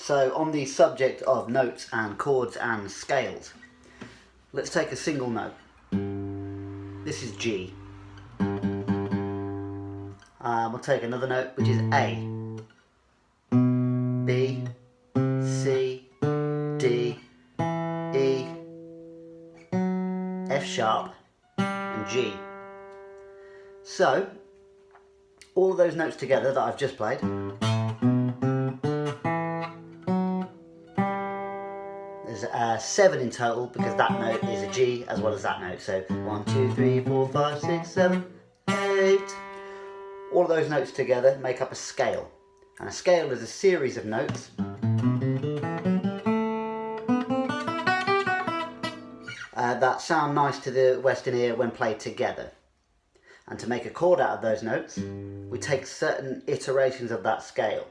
So on the subject of notes and chords and scales, let's take a single note. This is G. We'll take another note, which is A, B, C, D, E, F sharp, and G. So, all of those notes together that I've just played, there's 7 in total because that note is a G as well as that note. So 1, 2, 3, 4, 5, 6, 7, 8. All of those notes together make up a scale. And a scale is a series of notes that sound nice to the Western ear when played together. And to make a chord out of those notes, we take certain iterations of that scale.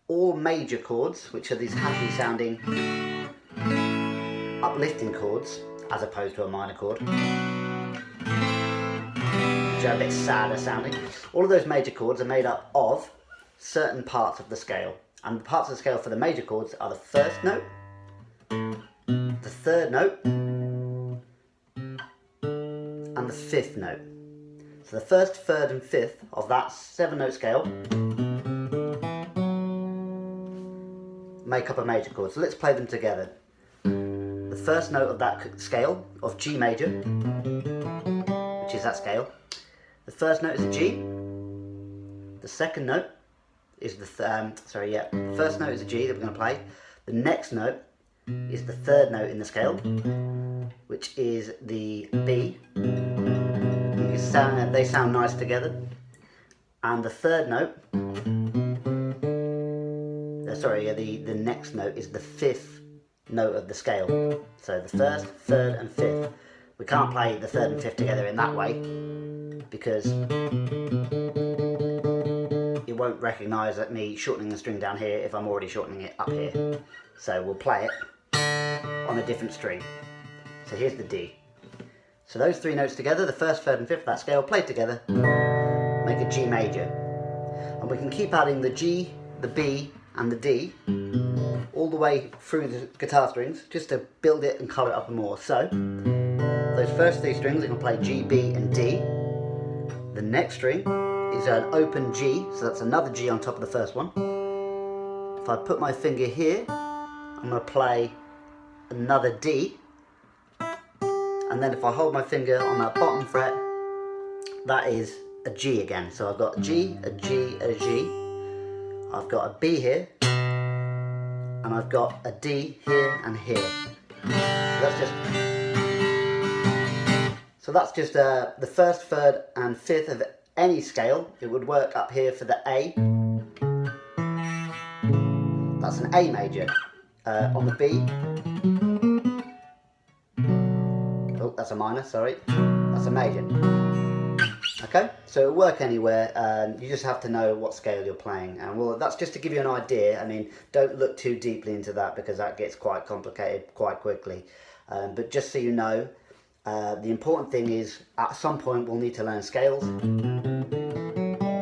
All major chords, which are these happy sounding uplifting chords, as opposed to a minor chord, which are a bit sadder sounding. All of those major chords are made up of certain parts of the scale. And the parts of the scale for the major chords are the first note, the third note, and the fifth note. So the first, third and fifth of that 7-note scale make up a major chord. So let's play them together. The first note of that scale, of G major, which is that scale, the first note is a G. The second note is the first note is a G that we're going to play. The next note is the third note in the scale, which is the B. They sound nice together. And the third note, the next note is the fifth note of the scale. So the first, third and fifth. We can't play the third and fifth together in that way because it won't recognise me shortening the string down here if I'm already shortening it up here. So we'll play it on a different string. So here's the D. So those 3 notes together, the first, third and fifth of that scale, played together, make a G major. And we can keep adding the G, the B and the D all the way through the guitar strings just to build it and colour it up more. So those first 3 strings are going to play G, B and D. The next string is an open G, so that's another G on top of the first one. If I put my finger here, I'm going to play another D. And then if I hold my finger on that bottom fret, that is a G again. So I've got a G, a G, a G. I've got a B here, and I've got a D here and here. So that's just the first, third and fifth of any scale. It would work up here for the A. That's an A major. On the B, oh, that's a minor, sorry. That's a major. Okay, so it'll work anywhere. You just have to know what scale you're playing. And well, that's just to give you an idea. I mean, don't look too deeply into that because that gets quite complicated quite quickly. But just so you know, the important thing is at some point we'll need to learn scales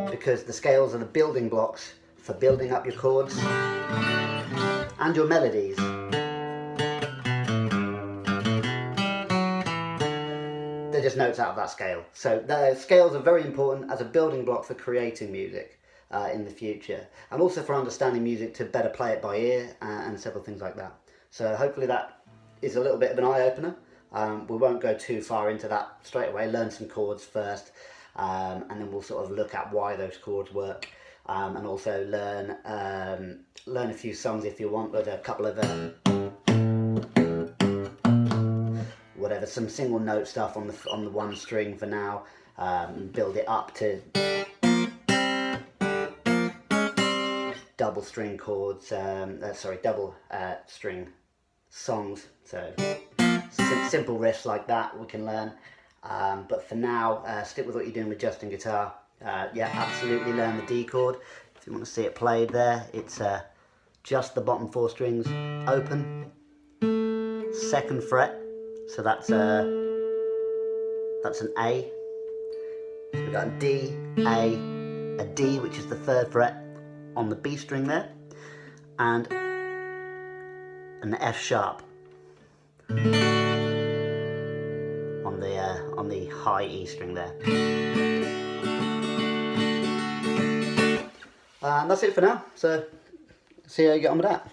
because the scales are the building blocks for building up your chords and your melodies. They're just notes out of that scale. So the scales are very important as a building block for creating music in the future, and also for understanding music to better play it by ear and several things like that. So hopefully that is a little bit of an eye-opener. We won't go too far into that straight away. Learn some chords first, and then we'll sort of look at why those chords work, and also learn a few songs if you want, with a couple of some single note stuff on the one string for now, build it up to double string chords, double string songs, so simple riffs like that we can learn, but for now stick with what you're doing with Justin Guitar. Yeah, absolutely learn the D chord. If you want to see it played there, it's just the bottom 4 strings open, 2nd fret. So that's an A. So we've got a D, a D, which is the 3rd fret on the B string there, and an F sharp on the high E string there. And that's it for now. So see how you get on with that.